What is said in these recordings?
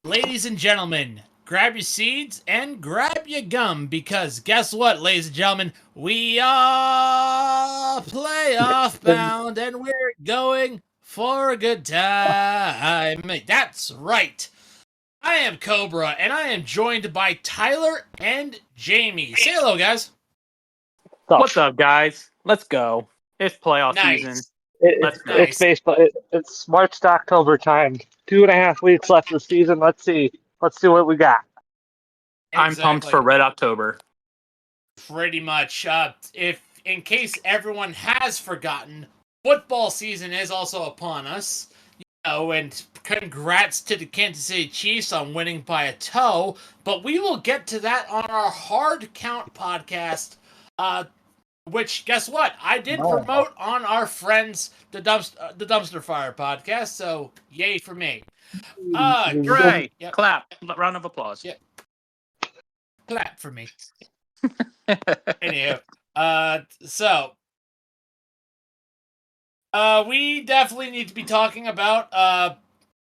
Ladies and gentlemen, grab your seeds and grab your gum because guess what, ladies and gentlemen? We are playoff bound and we're going for a good time. That's right. I am Cobra and I am joined by Tylor and Jayme. Say hello, guys. What's up, guys? Let's go. It's playoff season. Nice. Let's go. Nice. It's baseball. It's March to October time. 2.5 weeks left of the season. Let's see. Let's see what we got. I'm pumped for Red October. Pretty much. If in case everyone has forgotten, football season is also upon us. And congrats to the Kansas City Chiefs on winning by a toe. But we will get to that on our Hard Count podcast. Which, guess what? I did promote on our friends, the Dumpster Fire podcast. So, yay for me. Hooray! Yep. Clap. Round of applause. Yep. Clap for me. Anywho, we definitely need to be talking about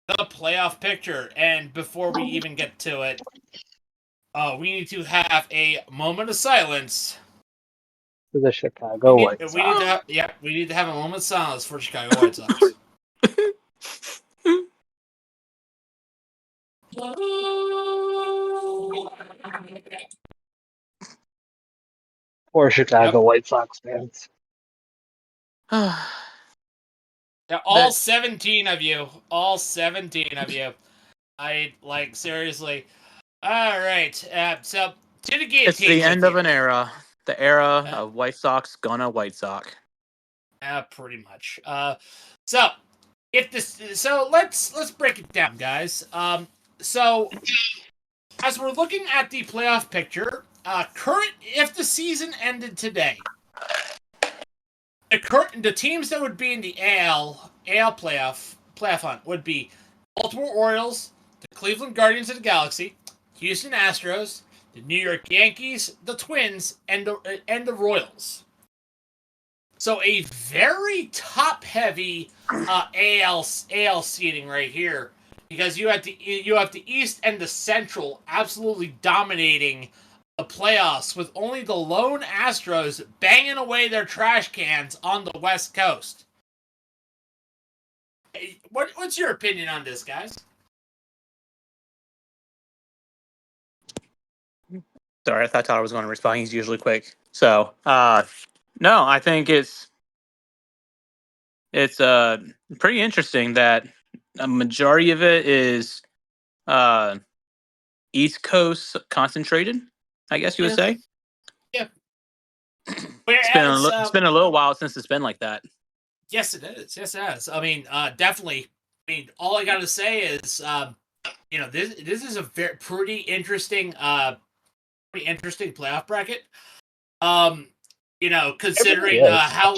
the playoff picture, and before we even get to it, we need to have a moment of silence For the Chicago White Sox. we need to have a moment of silence for Chicago White Sox. Poor Chicago White Sox fans. Yeah, all 17 of you. All 17 of you. Seriously. All right. So, to the game. It's the end of an era. The era of White Sox gonna White Sox. Pretty much. So let's break it down, guys. So as we're looking at the playoff picture, if the season ended today, the teams that would be in the AL playoff hunt would be Baltimore Orioles, the Cleveland Guardians of the Galaxy, Houston Astros, the New York Yankees, the Twins, and the Royals. So a very top-heavy AL seeding right here, because you have the East and the Central absolutely dominating the playoffs, with only the lone Astros banging away their trash cans on the West Coast. What's your opinion on this, guys? Sorry, I thought Tyler was going to respond. He's usually quick. So, no, I think it's pretty interesting that a majority of it is East Coast concentrated, I guess you would say. Yeah. It's been a little while since it's been like that. Yes, it is. Yes, it has. I mean, definitely. I mean, all I got to say is, this is a pretty interesting playoff bracket. Considering how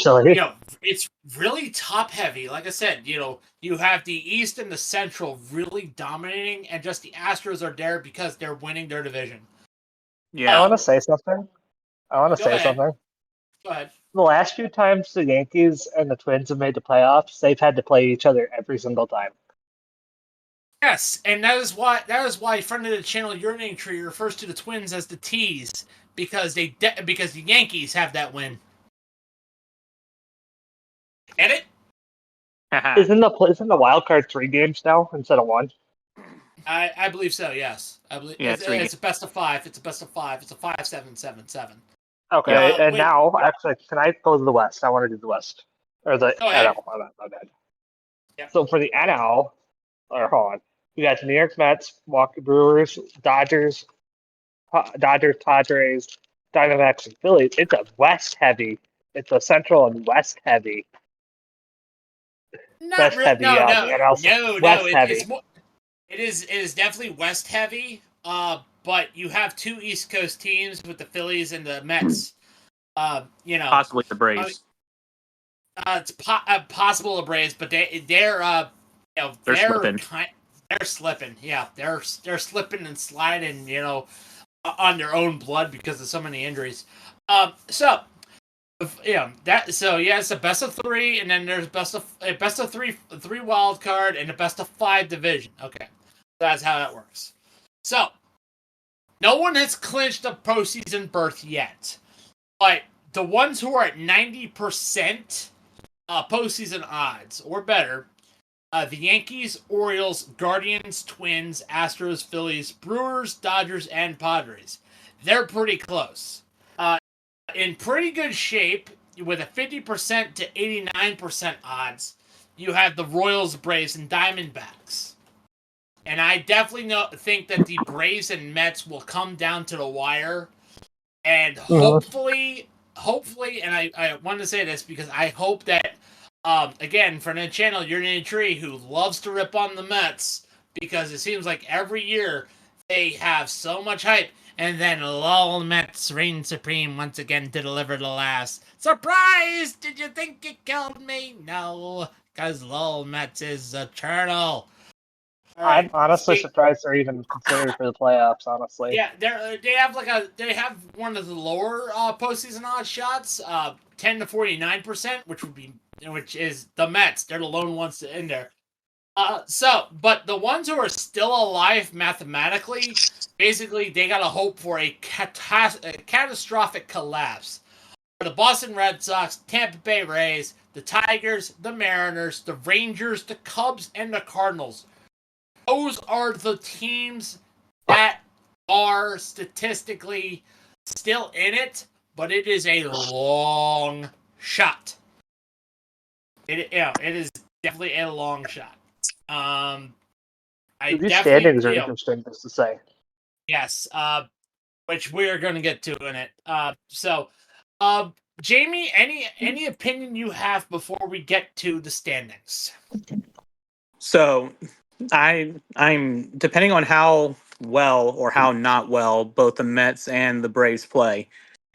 it's really top heavy. Like I said, you have the East and the Central really dominating, and just the Astros are there because they're winning their division. Yeah, I want to say something. Go ahead. The last few times the Yankees and the Twins have made the playoffs, they've had to play each other every single time. Yes, and that is why friend of the channel Urinating Tree refers to the Twins as the T's, because because the Yankees have that win. Get it? Isn't the wild card 3 games now instead of 1? I believe so. Yes, I believe. Yeah, it's a best of 5. It's a best of 5. It's a 5-7-7-7. Okay, and now actually, can I go to the West? I want to do the West or the NL. My bad. Yep. So for the NL, hold on. We got the New York Mets, Milwaukee Brewers, Dodgers, Padres, Diamondbacks, and Phillies. It's a West heavy. It's a Central and West heavy. Not really. Heavy, No. Heavy. It is definitely West heavy. But you have 2 East Coast teams with the Phillies and the Mets. Possibly the Braves. It's possible the Braves, but they're slipping. They're slipping. Yeah, they're slipping and sliding. On their own blood because of so many injuries. It's a best of 3, and then there's a best of 3 wild card and a best of 5 division. Okay. That's how that works. So, no one has clinched a postseason berth yet. But the ones who are at 90% postseason odds or better, the Yankees, Orioles, Guardians, Twins, Astros, Phillies, Brewers, Dodgers, and Padres. They're pretty close. In pretty good shape, with a 50% to 89% odds, you have the Royals, Braves, and Diamondbacks. And I definitely think that the Braves and Mets will come down to the wire. And hopefully, and I want to say this because I hope that, again, for the channel, you're in a tree who loves to rip on the Mets because it seems like every year they have so much hype. And then lol, Mets reign supreme once again to deliver the last. Surprise! Did you think you killed me? No, because lol, Mets is eternal. I'm honestly surprised they're even considered for the playoffs. Honestly, Yeah, they have one of the lower postseason odds shots, 10 to 49%, which is the Mets. They're the lone ones in there. But the ones who are still alive mathematically, basically, they gotta hope for a catastrophic collapse. The Boston Red Sox, Tampa Bay Rays, the Tigers, the Mariners, the Rangers, the Cubs, and the Cardinals. Those are the teams that are statistically still in it, but it is a long shot. It is definitely a long shot. these standings are interesting, just to say. Yes, which we're going to get to in it. Jamie, any opinion you have before we get to the standings? So, I'm depending on how well or how not well both the Mets and the Braves play.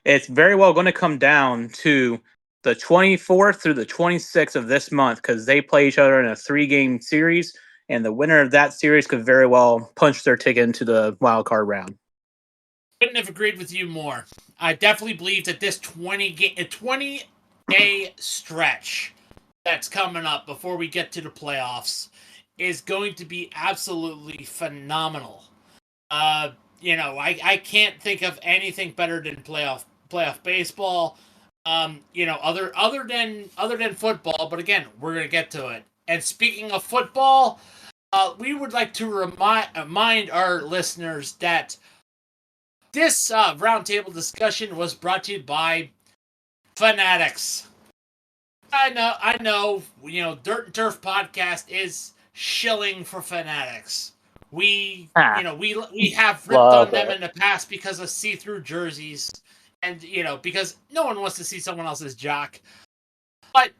It's very well going to come down to the 24th through the 26th of this month because they play each other in a 3-game series, and the winner of that series could very well punch their ticket into the wild card round. Couldn't have agreed with you more. I definitely believe that this 20-day stretch that's coming up before we get to the playoffs is going to be absolutely phenomenal. I can't think of anything better than playoff baseball. Other than football, but again, we're gonna get to it. And speaking of football, we would like to remind our listeners that this roundtable discussion was brought to you by Fanatics. I know. Dirt and Turf podcast is shilling for Fanatics. We have ripped on them in the past because of see-through jerseys, and because no one wants to see someone else's jock. But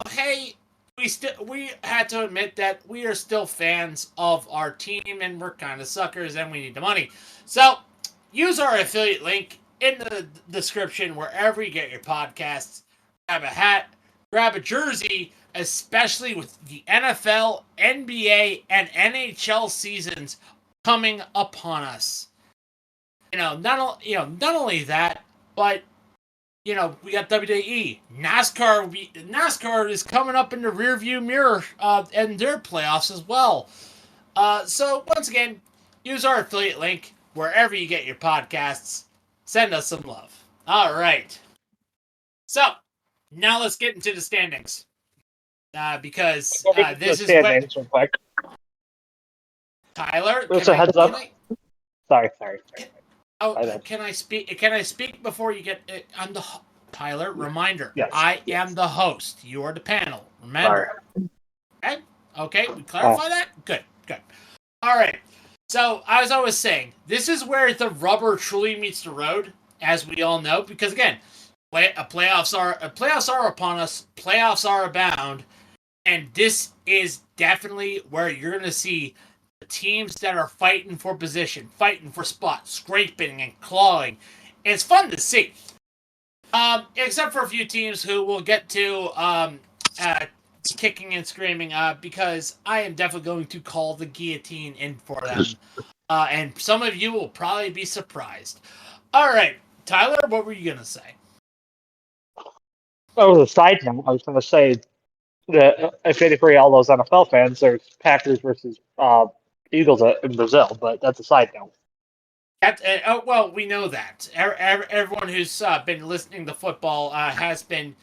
hey, we had to admit that we are still fans of our team, and we're kind of suckers, and we need the money. So use our affiliate link in the description wherever you get your podcasts. Grab a hat, grab a jersey, especially with the NFL, NBA, and NHL seasons coming upon us. Not only that, but we got WWE, NASCAR is coming up in the rearview mirror, and their playoffs as well. So once again, use our affiliate link wherever you get your podcasts. Send us some love. All right. So now let's get into the standings. Because this is standings real quick. Tyler, heads up. Sorry. Can I speak? Can I speak before you get? I'm the Tyler. Reminder: yes, I am the host. You are the panel. Remember? Okay. We clarify that. Good. All right. So as I was saying, this is where the rubber truly meets the road, as we all know, because again, playoffs are upon us. Playoffs are abound, and this is definitely where you're going to see the teams that are fighting for position, fighting for spots, scraping and clawing. It's fun to see. Except for a few teams who we'll get to kicking and screaming because I am definitely going to call the guillotine in for them. And some of you will probably be surprised. All right, Tyler, what were you going to say? Oh, as a side note, I was going to say that if for all those NFL fans, there's Packers versus Eagles in Brazil, but that's a side note. Well, we know that. Everyone who's been listening to football has been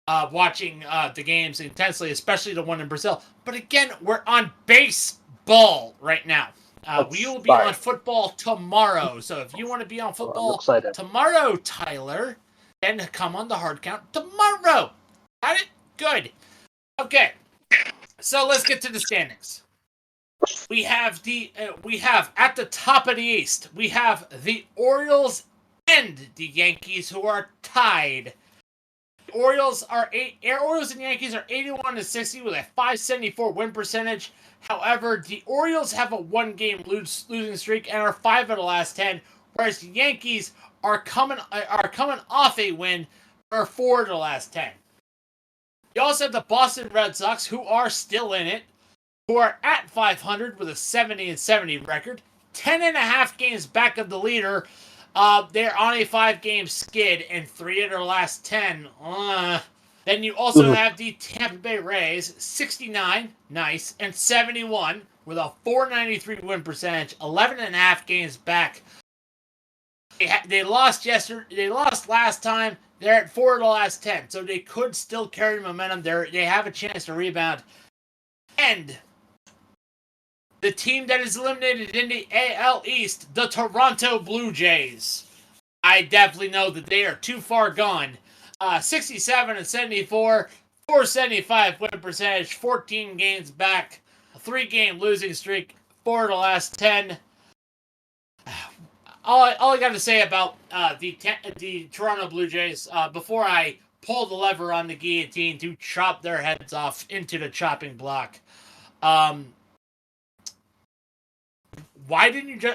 watching the games intensely, especially the one in Brazil. But again, we're on baseball right now. We will be on football tomorrow. So if you want to be on football tomorrow, Tyler, then come on the hard count tomorrow. Got it? Good. Okay. So let's get to the standings. We have at the top of the East, we have the Orioles and the Yankees, who are tied. Orioles and Yankees are 81-60 with a 574 win percentage. However, the Orioles have a one-game losing streak and are 5 of the last 10, whereas the Yankees are coming off a win, are 4 of the last 10. You also have the Boston Red Sox, who are still in it, who are at 500 with a 70-70 record, 10.5 games back of the leader. They're on a 5-game skid and 3 of their last 10. Then you also have the Tampa Bay Rays, 69, nice, and 71 with a 493 win percentage, 11.5 games back. They lost yesterday. They lost last time. They're at 4 of the last 10, so they could still carry momentum. They have a chance to rebound. And the team that is eliminated in the AL East, the Toronto Blue Jays. I definitely know that they are too far gone. 67-74, 475 win percentage, 14 games back, a 3-game losing streak, 4 of the last 10. All I got to say about the Toronto Blue Jays before I pull the lever on the guillotine to chop their heads off into the chopping block. Why didn't you,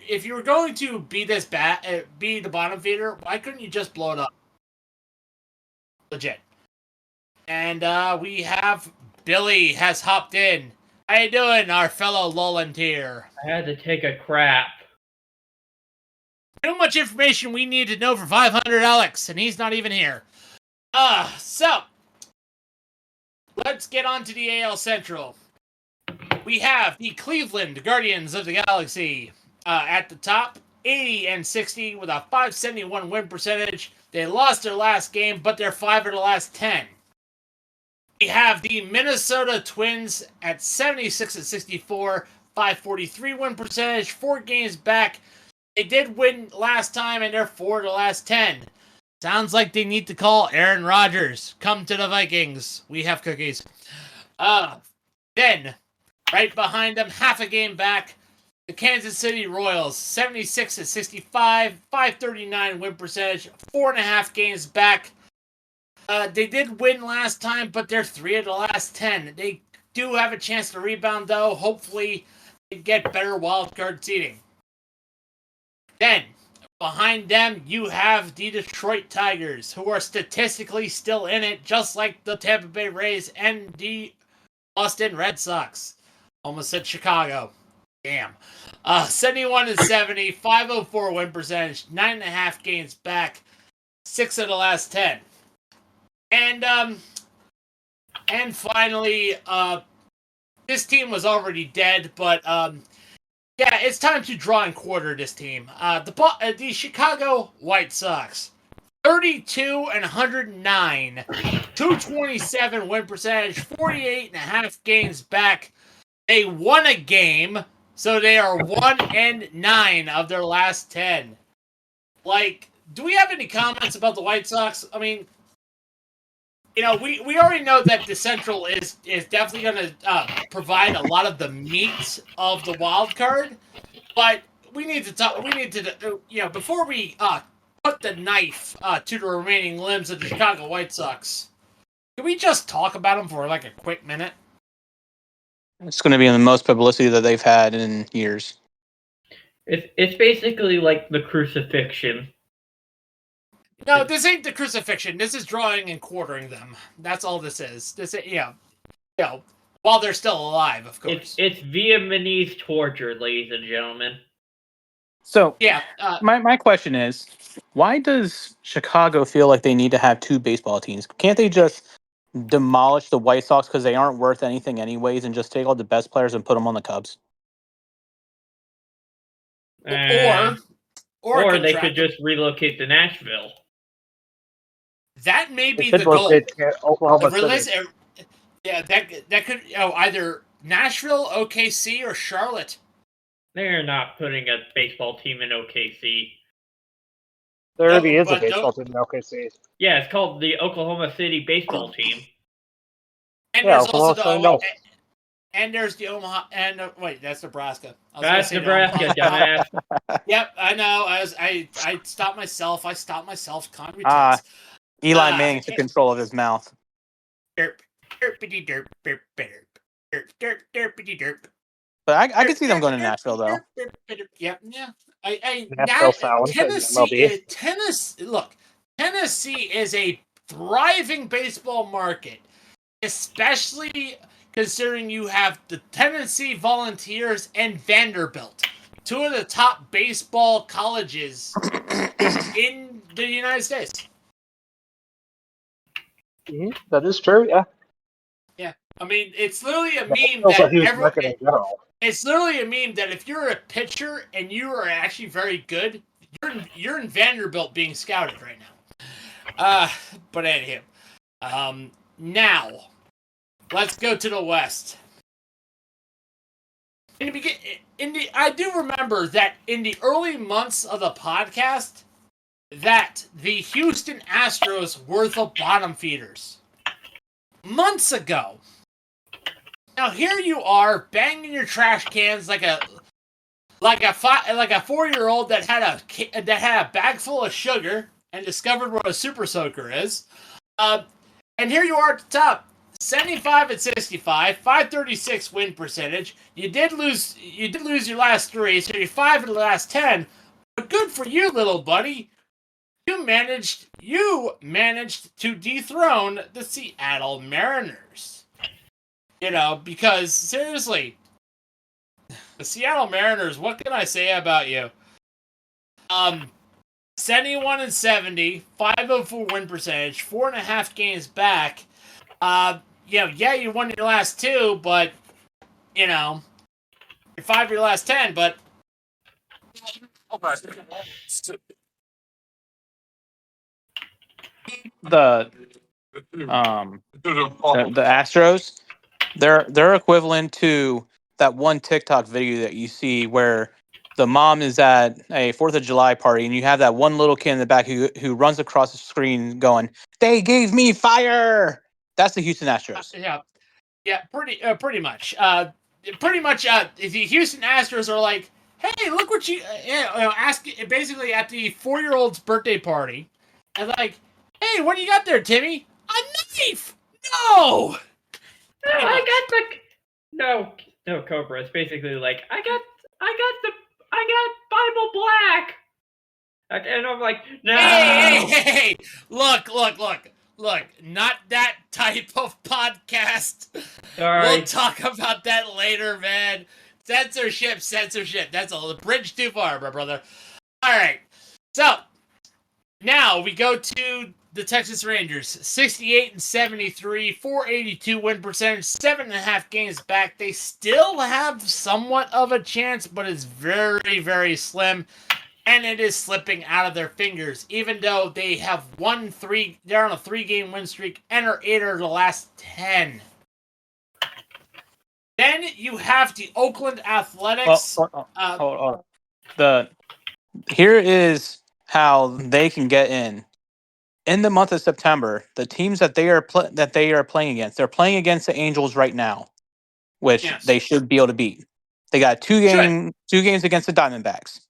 if you were going to be this bad, be the bottom feeder, why couldn't you just blow it up? Legit. And we have Billy has hopped in. How you doing, our fellow volunteer? I had to take a crap. Too much information we need to know for 500, Alex, and he's not even here. So let's get on to the AL Central. We have the Cleveland Guardians of the Galaxy at the top, 80-60 with a 571 win percentage. They lost their last game, but they're 5 of the last 10. We have the Minnesota Twins at 76-64, 543 win percentage, 4 games back. They did win last time, and they're 4 of the last 10. Sounds like they need to call Aaron Rodgers. Come to the Vikings. We have cookies. Then, right behind them, half a game back, the Kansas City Royals, 76-65, 539 win percentage, 4.5 games back. They did win last time, but they're 3 of the last 10. They do have a chance to rebound, though. Hopefully, they get better wildcard seeding. Then, behind them, you have the Detroit Tigers, who are statistically still in it, just like the Tampa Bay Rays and the Boston Red Sox. Almost said Chicago. Damn. 71-70, 504 win percentage, 9.5 games back, 6 of the last 10. And finally, this team was already dead, but yeah, it's time to draw and quarter this team. The Chicago White Sox, 32-109, 227 win percentage, 48.5 games back. They won a game, so they are 1-9 of their last 10. Like, do we have any comments about the White Sox? I mean, you know, we already know that the Central is definitely going to provide a lot of the meat of the wild card, but we need to talk. We need to, you know, before we put the knife to the remaining limbs of the Chicago White Sox. Can we just talk about them for like a quick minute? It's going to be in the most publicity that they've had in years. It's basically like the crucifixion. No, this ain't the crucifixion. This is drawing and quartering them. That's all this is. While they're still alive, of course. It's Vietnamese torture, ladies and gentlemen. So, yeah, my question is, why does Chicago feel like they need to have 2 baseball teams? Can't they just demolish the White Sox because they aren't worth anything anyways and just take all the best players and put them on the Cubs? Or they contract could just relocate to Nashville. that may They be could the goal. locate to Oklahoma City. Yeah, that could either Nashville, OKC, or Charlotte. They're not putting a baseball team in OKC. There already No, is a but baseball team in OKC. Yeah, it's called the Oklahoma City baseball team. And Yeah, there's also Oklahoma City North. and there's the Omaha. And wait, that's Nebraska. I was That's gonna say the Nebraska, Omaha- dumbass. Yep, I know. I stopped myself. Calm your tits. Eli Manning took control of his mouth. Derp, derpity derp, derp, derp, derp, derp, derpity derp. But I could see them going to Nashville, though. Yeah. Nashville Sound in MLB. Tennessee is a thriving baseball market, especially considering you have the Tennessee Volunteers and Vanderbilt, two of the top baseball colleges in the United States. That is true, yeah. Yeah, I mean, it's literally a meme Nashville's a that huge market in general. it's literally a meme that if you're a pitcher and you are actually very good, you're in Vanderbilt being scouted right now. But anyhow, now let's go to the West. I do remember that in the early months of the podcast, that the Houston Astros were the bottom feeders. Months ago. Now here you are banging your trash cans like a 4-year-old that had a bag full of sugar and discovered what a super soaker is. And here you are at the top, 75 and 65, 536 win percentage. You did lose your last 3, so you're 5 in the last 10. But good for you, little buddy. You managed to dethrone the Seattle Mariners. You know, because seriously, the Seattle Mariners, what can I say about you? 71 and 70, 504 win percentage, 4.5 games back. You won your last 2, but you're 5 your last 10, but The Astros, they're equivalent to that one TikTok video that you see where the mom is at a 4th of July party and you have that one little kid in the back who runs across the screen going, "They gave me fire." That's the Houston Astros. pretty much. The Houston Astros are like, hey, look what ask basically at the 4-year-old's birthday party, and like, hey, what do you got there, Timmy? A knife? No. No, Cobra. It's basically like I got Bible Black, and I'm like, no. Hey! Look! Not that type of podcast. Sorry. We'll talk about that later, man. Censorship. That's a bridge too far, my brother. All right. So now we go to the Texas Rangers, 68 and 73, 482 win percentage, 7.5 games back. They still have somewhat of a chance, but it's very, very slim, and it is slipping out of their fingers. Even though they have they're on a 3-game win streak and are 8 of the last 10. Then you have the Oakland Athletics. Hold on. Here is how they can get in. In the month of September, the teams that they are playing against, they're playing against the Angels right now, which they should be able to beat. They got 2 games against the Diamondbacks.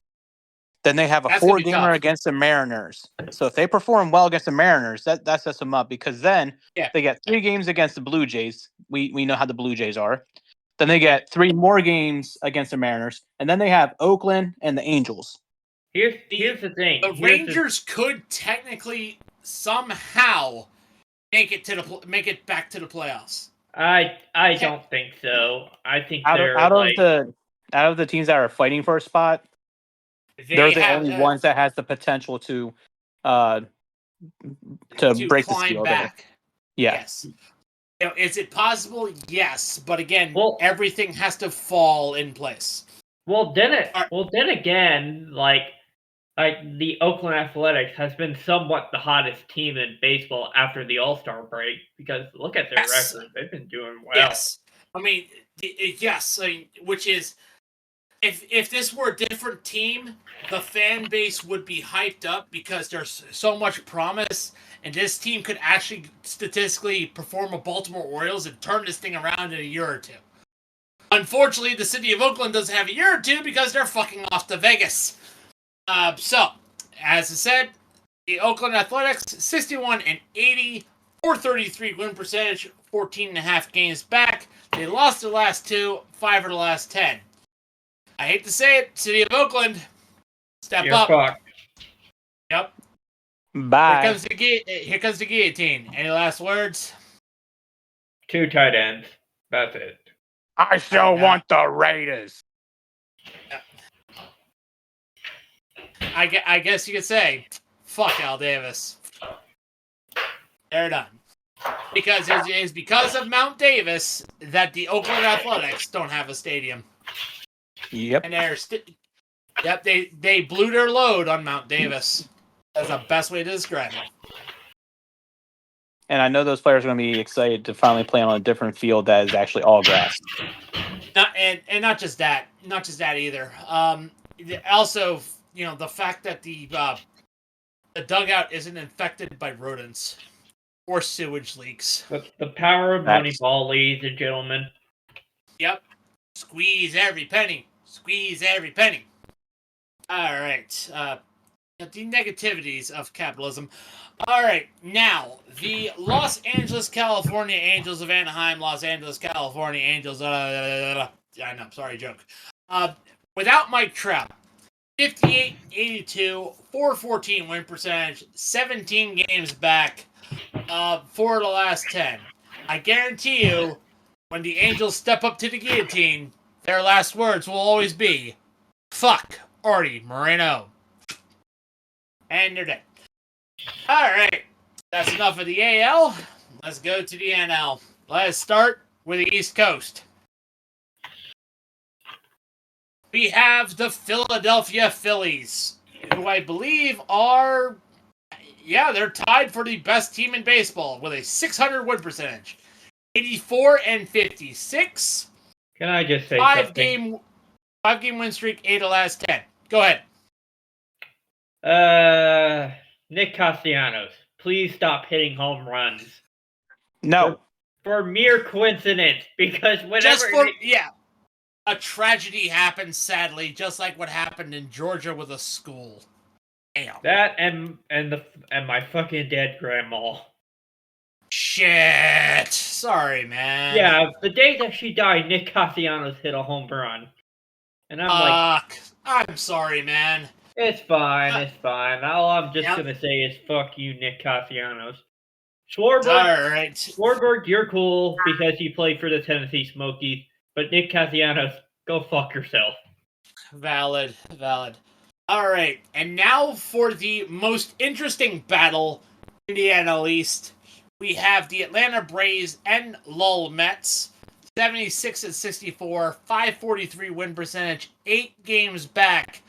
Then they have a 4-gamer against the Mariners. So if they perform well against the Mariners, that sets them up, because then they get 3 games against the Blue Jays. We know how the Blue Jays are. Then they get 3 more games against the Mariners, and then they have Oakland and the Angels. Here's the thing. The Rangers could technically somehow make it back to the playoffs. I don't think so. I think out of the teams that are fighting for a spot, they're the only ones that has the potential to break the seal back. Yeah. Yes. Is it possible? Yes, but again, everything has to fall in place. Well, then again, like the Oakland Athletics has been somewhat the hottest team in baseball after the All-Star break because look at their Yes. record; they've been doing well. Yes. I mean, yes. I mean, which is, if this were a different team, the fan base would be hyped up because there's so much promise, and this team could actually statistically perform a Baltimore Orioles and turn this thing around in a year or two. Unfortunately, the city of Oakland doesn't have a year or two because they're fucking off to Vegas. So, as I said, the Oakland Athletics, 61-80, 433 win percentage, 14.5 games back. They lost the last 2, 5 of the last 10. I hate to say it, city of Oakland, step You're up. fucked. Yep. Bye. Here comes the guillotine. Any last words? 2 tight ends. That's it. I still want the Raiders. I guess you could say, fuck Al Davis. They're done. Because it is because of Mount Davis that the Oakland Athletics don't have a stadium. Yep. And they blew their load on Mount Davis. That's the best way to describe it. And I know those players are going to be excited to finally play on a different field that is actually all grass. And not just that either. Also, the fact that the dugout isn't infected by rodents or sewage leaks. The power of Moneyball, ladies and gentlemen. Yep. Squeeze every penny. Squeeze every penny. All right. The negativities of capitalism. All right. Now, the Los Angeles, California Angels of Anaheim, Los Angeles, California Angels. I know. Sorry, joke. Without Mike Trout, 58-82, 414 win percentage, 17 games back, 4 of the last 10. I guarantee you, when the Angels step up to the guillotine, their last words will always be, fuck Artie Moreno. And they're dead. Alright, that's enough of the AL. Let's go to the NL. Let's start with the East Coast. We have the Philadelphia Phillies, who I believe are, they're tied for the best team in baseball with a 600 win percentage. 84-56. Can I just say something? 5-game win streak, 8 of the last 10. Go ahead. Nick Castellanos, please stop hitting home runs. No. For mere coincidence, because whenever a tragedy happens, sadly, just like what happened in Georgia with a school. Damn. That and my fucking dead grandma. Shit. Sorry, man. Yeah, the day that she died, Nick Castellanos hit a home run. And I'm I'm sorry, man. It's fine, it's fine. All I'm just gonna say is fuck you, Nick Castellanos. Schwarber, you're cool because you played for the Tennessee Smokies, but Nick Castellanos, go fuck yourself. Valid. Alright, and now for the most interesting battle in the NL East. We have the Atlanta Braves and Lowell Mets. 76-64, 543 win percentage, 8 games back.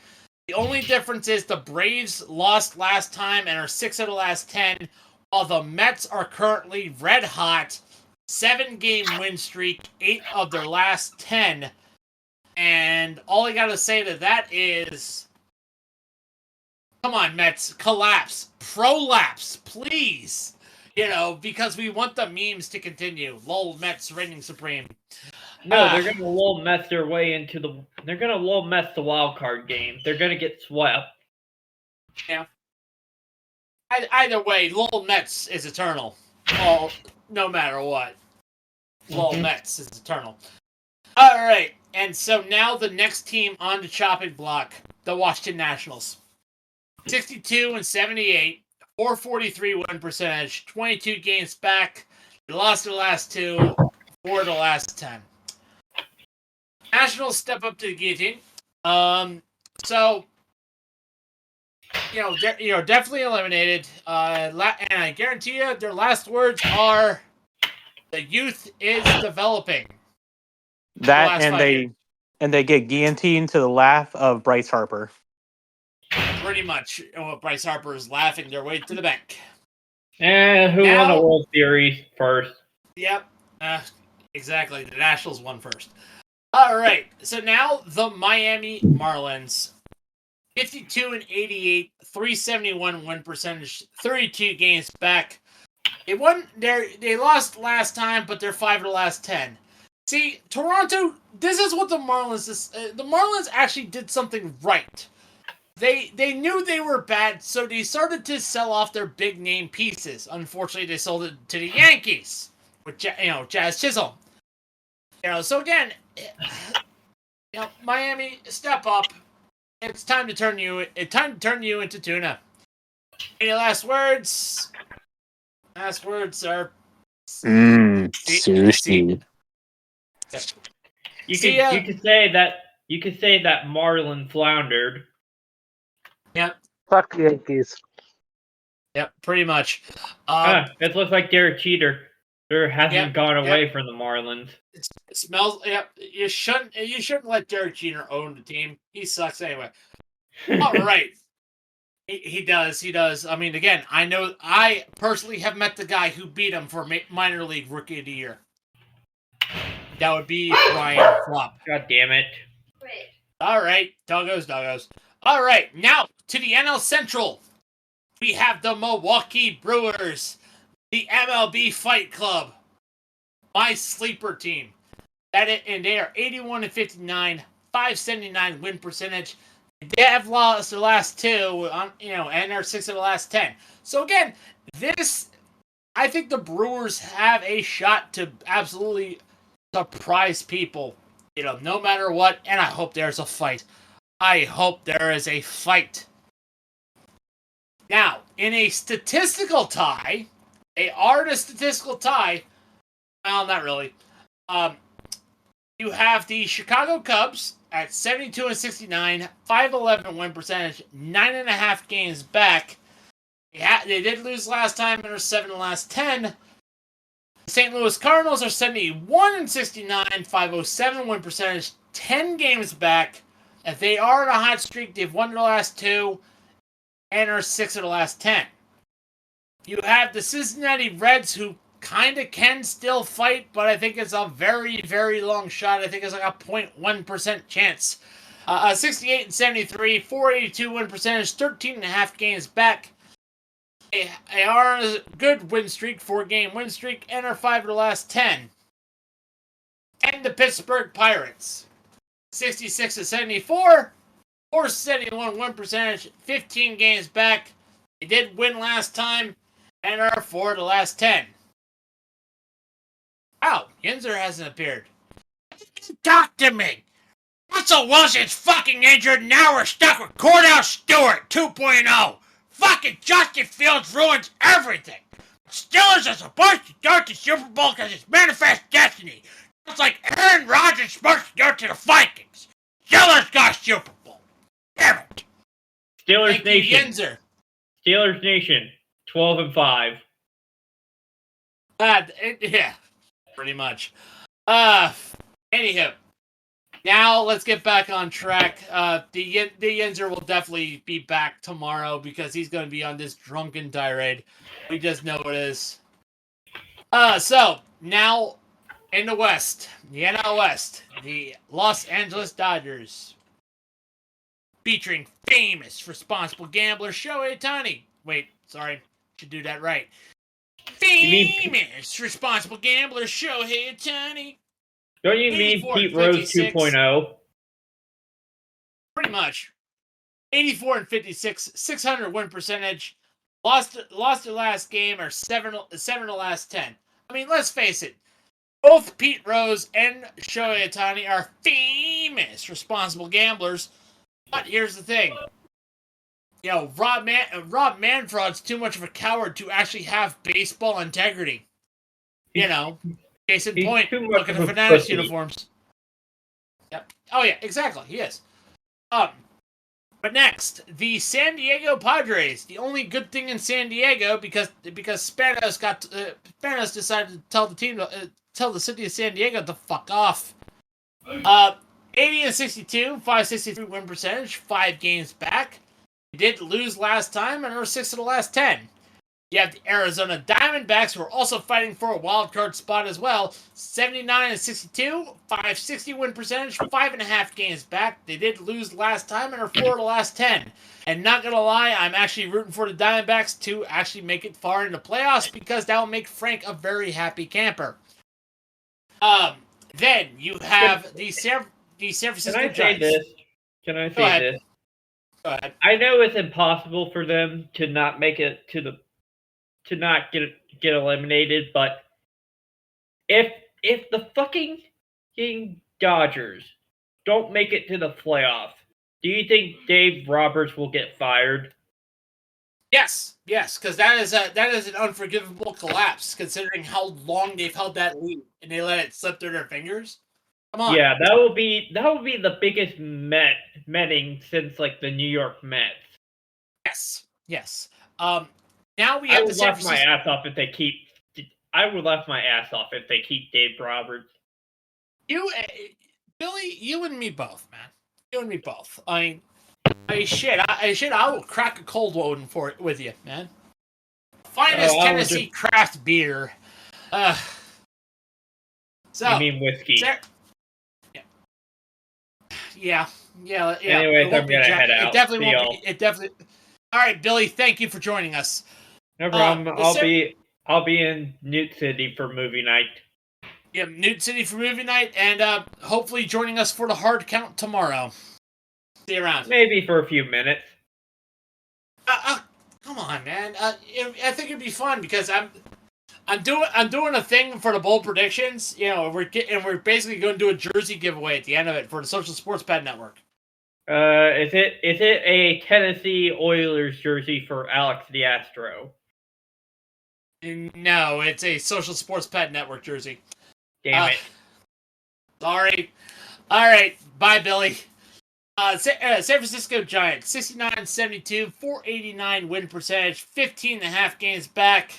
The only difference is the Braves lost last time and are 6 of the last 10, while the Mets are currently red hot, 7-game win streak, 8 of their last 10. And all I gotta say to that is, come on, Mets, collapse, prolapse, please. Because we want the memes to continue. Lol, Mets reigning supreme. No, they're gonna lull Mets their way into they're gonna lull Mets the wild card game. They're gonna get swept. Yeah. Either way, lol Mets is eternal. Well, no matter what. Lol Mets is eternal. Alright, and so now the next team on the chopping block, the Washington Nationals. 62-78. 443 win percentage, 22 games back. They lost the last 2, 4 of the last 10. Nationals step up to the guillotine. So, they're definitely eliminated. And I guarantee you, their last words are, "The youth is developing." That and and they get guillotined to the laugh of Bryce Harper. Pretty much. Bryce Harper is laughing their way to the bank. And who won the World Series first? Yep. Exactly. The Nationals won first. All right. So now the Miami Marlins. 52-88, 371 win percentage, 32 games back. They lost last time, but they're 5 of the last 10. See, Toronto, this is what the Marlins actually did something right. They knew they were bad, so they started to sell off their big name pieces. Unfortunately, they sold it to the Yankees with Jazz Chisholm. So again, Miami, step up. It's time to turn you into tuna. Any last words? Last words, sir. Sushi. You could say that Marlin floundered. Yep. Fuck the Yankees. Yep, pretty much. It looks like Derek Jeter hasn't gone away from the Marlins. It smells. Yep. You shouldn't let Derek Jeter own the team. He sucks anyway. All right. He does. I mean, again, I personally have met the guy who beat him for minor league rookie of the year. That would be Ryan Flop. God damn it. Wait. All right. Doggos. All right. Now, to the NL Central. We have the Milwaukee Brewers. The MLB Fight Club. My sleeper team. And they are 81-59, 579 win percentage. They have lost their last 2, and are 6 of the last 10. So again, I think the Brewers have a shot to absolutely surprise people, no matter what. And I hope there's a fight. I hope there is a fight. Now, in a statistical tie, they are in a statistical tie. Well, not really. You have the Chicago Cubs at 72-69, 511 win percentage, 9.5 games back. They did lose last time and are 7 of the last 10. The St. Louis Cardinals are 71-69, 507 win percentage, 10 games back. If they are in a hot streak, they've won the last 2 and are 6 of the last 10. You have the Cincinnati Reds, who kind of can still fight, but I think it's a very, very long shot. I think it's like a 0.1% chance. 68-73, 482 win percentage, 13.5 games back. They are on a good win streak, 4-game win streak, and are 5 of the last 10. And the Pittsburgh Pirates, 66-74, 471 win percentage, 15 games back. They did win last time, and are 4 of the last 10. Wow, Yinzer hasn't appeared. Talk to me! Russell Wilson's fucking injured, now we're stuck with Cordell Stewart 2.0. Fucking Justin Fields ruins everything. Steelers are supposed to go to Super Bowl because it's manifest destiny. It's like Aaron Rodgers is supposed to go to the Vikings. Steelers got Super Bowl. Damn it. Steelers Thank you, Nation. Yinzer. Steelers Nation. 12-5. Yeah. Pretty much. Anywho, now let's get back on track. The Yinzer will definitely be back tomorrow because he's going to be on this drunken tirade. We just know it is. So now in the West, the NL West, the Los Angeles Dodgers, featuring famous responsible gambler Shohei Ohtani. Wait, sorry, should do that right. Famous responsible gambler Shohei Ohtani. Don't you mean Pete Rose 2.0? Pretty much. 84-56, 600 win percentage. Lost the last game, or 7 of the last 10. I mean, let's face it. Both Pete Rose and Shohei Ohtani are famous responsible gamblers. But here's the thing. Rob Manfred's too much of a coward to actually have baseball integrity. Case in point, look at the Fanatics uniforms. Yep. Oh yeah, exactly. He is. But next, the San Diego Padres. The only good thing in San Diego, because Spanos decided to tell the city of San Diego to fuck off. 80 and 62, 563 win percentage, 5 games back. They did lose last time and are 6 of the last 10. You have the Arizona Diamondbacks, who are also fighting for a wild card spot as well. 79 and 62, 560 win percentage, 5.5 games back. They did lose last time and are 4 of the last 10. And not gonna lie, I'm actually rooting for the Diamondbacks to actually make it far into playoffs because that will make Frank a very happy camper. Then you have the San Francisco Can I say Giants. this? Can I Go say ahead. this? Go ahead. I know it's impossible for them to not make it to not get eliminated, but if the fucking Dodgers don't make it to the playoff, do you think Dave Roberts will get fired? Yes, because that is an unforgivable collapse considering how long they've held that lead and they let it slip through their fingers. Come on. Yeah, that will be the biggest Metting since like the New York Mets. Yes. Now we I have the would San laugh my Francisco. ass off if they keep. I would laugh my ass off if they keep Dave Roberts. Billy, you and me both, man. You and me both. I will crack a cold one with you, man. Finest Tennessee craft beer. So You mean whiskey? Yeah. Anyways, I'm gonna head out. It definitely. All right, Billy. Thank you for joining us. No problem. I'll be in Newt City for movie night. Yeah, Newt City for movie night, and hopefully joining us for the hard count tomorrow. See you around. Maybe for a few minutes. Come on, man. I think it'd be fun because I'm doing a thing for the bold predictions. You know, we're basically going to do a jersey giveaway at the end of it for the Social Sports Pad Network. Is it a Tennessee Oilers jersey for Alex the Astro? No, it's a Social Sports Pad Network jersey. Damn it. Sorry. All right. Bye, Billy. San Francisco Giants, 69-72, 489 win percentage, 15.5 games back.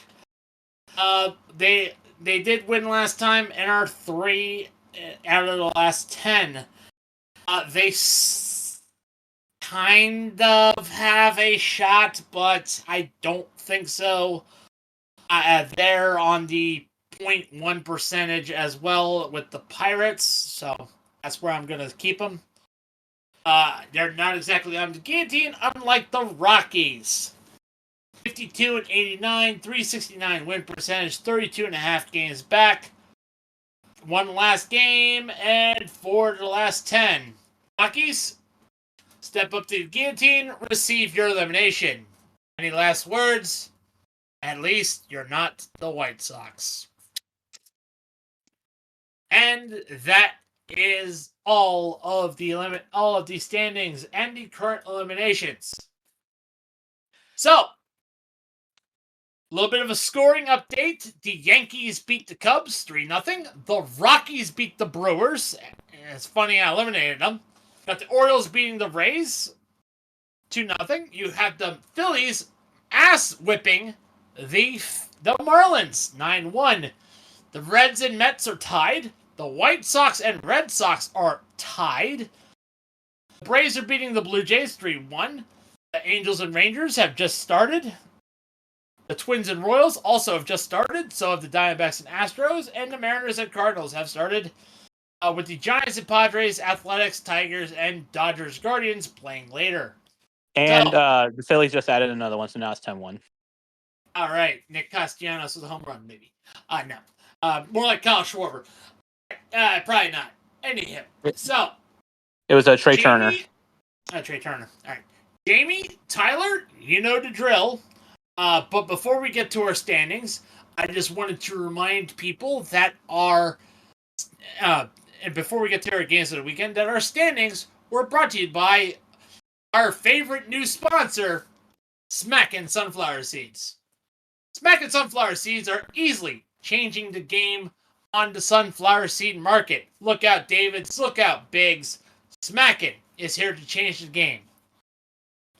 They did win last time and are 3 out of the last 10. They kind of have a shot, but I don't think so. They're on the 0.1 percentage as well with the Pirates, so that's where I'm going to keep them. They're not exactly on the guillotine, unlike the Rockies. 52 and 89, 369 win percentage, 32.5 games back. One last game, and 4 to the last 10. Rockies, step up to the guillotine, receive your elimination. Any last words? At least you're not the White Sox. And that is all of the standings and the current eliminations. So, a little bit of a scoring update. The Yankees beat the Cubs 3-0. The Rockies beat the Brewers. It's funny I eliminated them. Got the Orioles beating the Rays 2-0. You have the Phillies ass whipping the Marlins 9-1. The Reds and Mets are tied. The White Sox and Red Sox are tied. The Braves are beating the Blue Jays 3-1. The Angels and Rangers have just started. The Twins and Royals also have just started. So have the Diamondbacks and Astros. And the Mariners and Cardinals have started. With the Giants and Padres, Athletics, Tigers, and Dodgers Guardians playing later. And the Phillies just added another one, so now it's 10-1. All right. Nick Castellanos with a home run, maybe. No. More like Kyle Schwarber. Probably not. Anyhow. So. It was a Trey Turner. Trey Turner. All right. Jamie, Tylor, you know the drill. But before we get to our standings, I just wanted to remind people that and before we get to our games of the weekend, that our standings were brought to you by our favorite new sponsor, Smackin' Sunflower Seeds. Smackin' Sunflower Seeds are easily changing the game on the sunflower seed market. Look out, Davids. Look out, Biggs. Smackin' is here to change the game.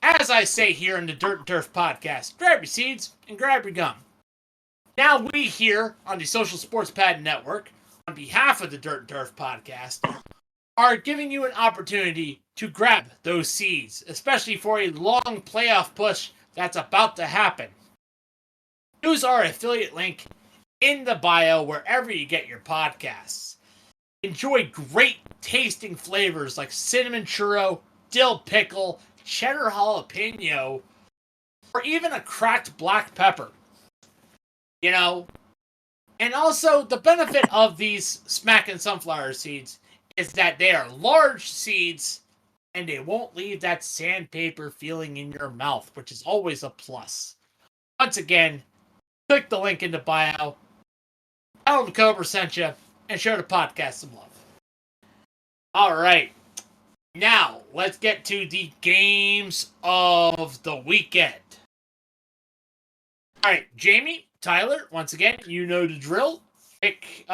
As I say here in the Dirt and Turf podcast, grab your seeds and grab your gum. Now we here on the Social Sports Pad Network, on behalf of the Dirt and Turf podcast, are giving you an opportunity to grab those seeds, especially for a long playoff push that's about to happen. Use our affiliate link in the bio wherever you get your podcasts. Enjoy great tasting flavors like cinnamon churro, dill pickle, cheddar jalapeno, or even a cracked black pepper. You know, and also the benefit of these smacking sunflower seeds is that they are large seeds and they won't leave that sandpaper feeling in your mouth, which is always a plus. Once again, click the link in the bio, tell them Cobra sent you, and show the podcast some love. All right. Now, let's get to the games of the weekend. All right, Jamie, Tyler, once again, you know the drill. Pick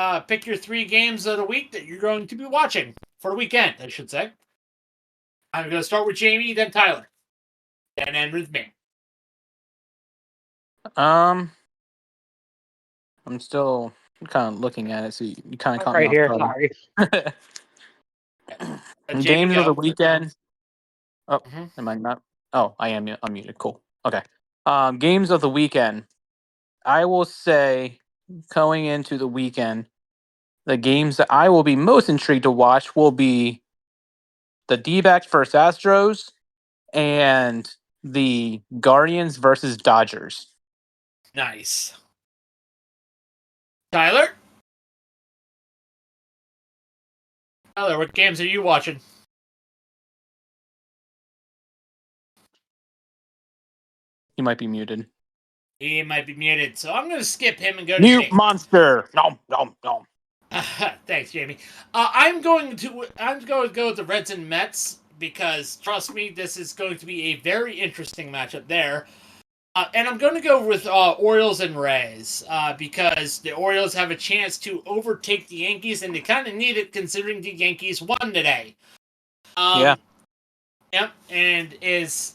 your 3 games of the week that you're going to be watching for the weekend, I should say. I'm going to start with Jamie, then Tyler, then end with me. I'm still kind of looking at it, so you kind of I'm caught right me here. off guard. Sorry. Jamie, Games of the go. weekend. Oh, Mhm. am I not? Oh, I am unmuted. Cool. Okay. Games of the weekend. I will say, going into the weekend, the games that I will be most intrigued to watch will be the D-backs versus Astros and the Guardians versus Dodgers. Nice. Tyler? Tyler, what games are you watching? He might be muted. He might be muted, so I'm going to skip him and go to Mute Jamie. monster. No, no, no. Thanks, Jamie. I'm going to go with the Reds and Mets because, trust me, this is going to be a very interesting matchup there. And I'm going to go with Orioles and Rays because the Orioles have a chance to overtake the Yankees, and they kind of need it considering the Yankees won today. Yeah. Yep, and is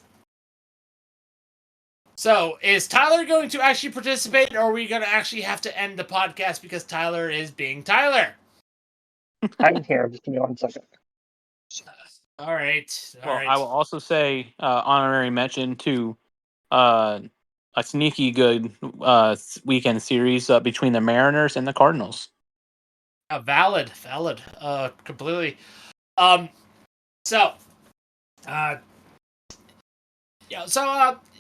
Tyler going to actually participate, or are we going to actually have to end the podcast because Tyler is being Tyler? I'm here. Just give me 1 second. All right. Well, I will also say honorary mention to a sneaky good weekend series between the Mariners and the Cardinals. Valid. Completely. So, a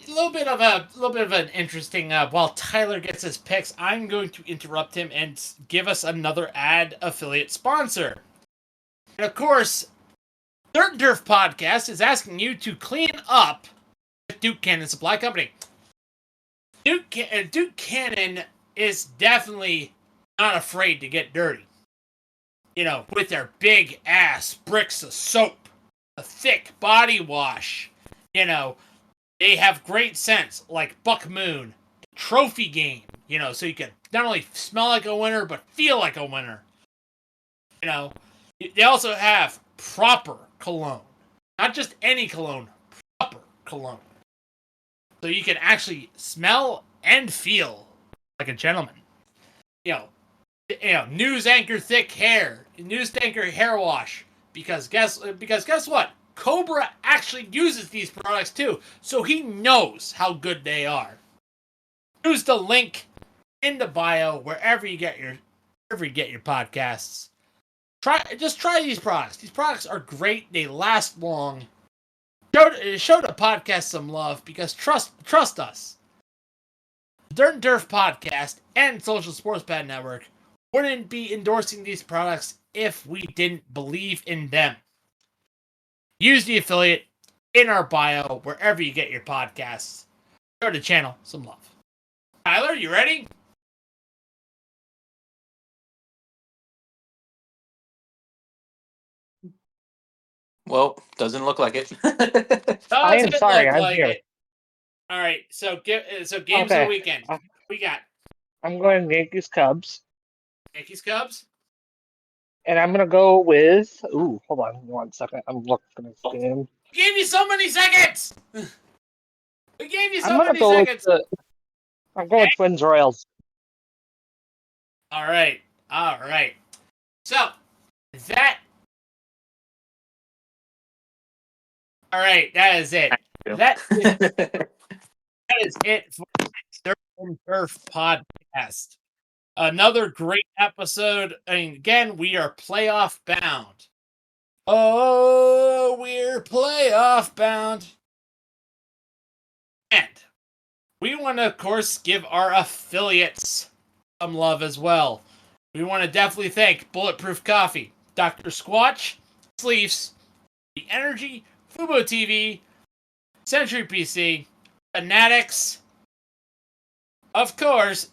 little bit of an interesting. While Tyler gets his picks, I'm going to interrupt him and give us another ad affiliate sponsor. And of course, Dirt and Turf Podcast is asking you to clean up with Duke Cannon Supply Company. Duke Cannon is definitely not afraid to get dirty. You know, with their big ass bricks of soap, a thick body wash. You know, they have great scents like Buck Moon, Trophy Game. You know, so you can not only smell like a winner but feel like a winner. You know, they also have proper cologne, not just any cologne, proper cologne. So you can actually smell and feel like a gentleman. You know, news anchor thick hair, news anchor hair wash. Because guess what? Cobra actually uses these products too, so he knows how good they are. Use the link in the bio wherever you get your podcasts. Try these products. These products are great. They last long. Show the podcast some love because trust us. Dirt and Turf Podcast and Social Sports Pad Network wouldn't be endorsing these products if we didn't believe in them. Use the affiliate in our bio wherever you get your podcasts. Show the channel some love. Tyler, you ready? Well, doesn't look like it. I am sorry. I'm here. It. All right, so games of Okay. the weekend. We got I'm going Yankees Cubs, Yankees Cubs. and I'm gonna go with. Ooh, hold on 1 second. I'm looking at this game. We gave you so many seconds. We gave you so I'm gonna many go seconds. I'm going Twins Royals. All right. So that All right, that is it. you. That is it for the Dirt and Turf podcast. Another great episode. I mean, again, we are playoff bound. Oh, we're playoff bound. And we want to, of course, give our affiliates some love as well. We want to definitely thank Bulletproof Coffee, Dr. Squatch, Sleeves, The Energy, Fubo TV, Century PC, Fanatics, of course,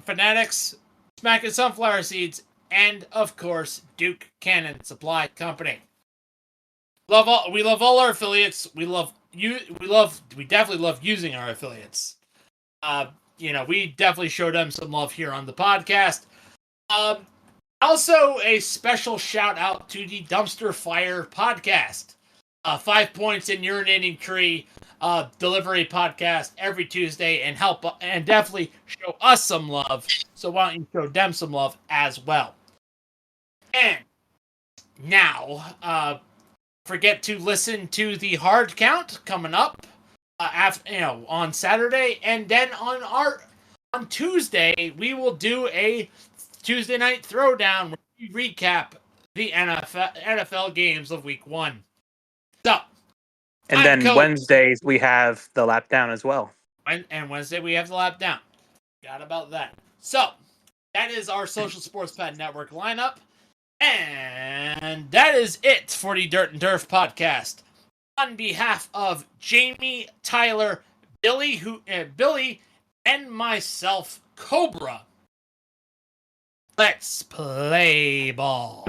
Fanatics, Smackin' Sunflower Seeds, and of course, Duke Cannon Supply Company. We love all our affiliates. We definitely love using our affiliates. We definitely show them some love here on the podcast. Also, a special shout out to the Dumpster Fire podcast. 5 Points in Urinating Tree delivery podcast every Tuesday, and definitely show us some love. So why don't you show them some love as well? And now, forget to listen to the hard count coming up on Saturday, and then on Tuesday we will do a Tuesday night throwdown where we recap the NFL games of Week 1. So, And then Wednesdays we have the lap down as well. And Wednesday we have the lap down. Forgot about that. So, that is our Social Sports Pad Network lineup. And that is it for the Dirt and Turf podcast. On behalf of Jamie, Tylor, Billy, and myself, Cobra, let's play ball.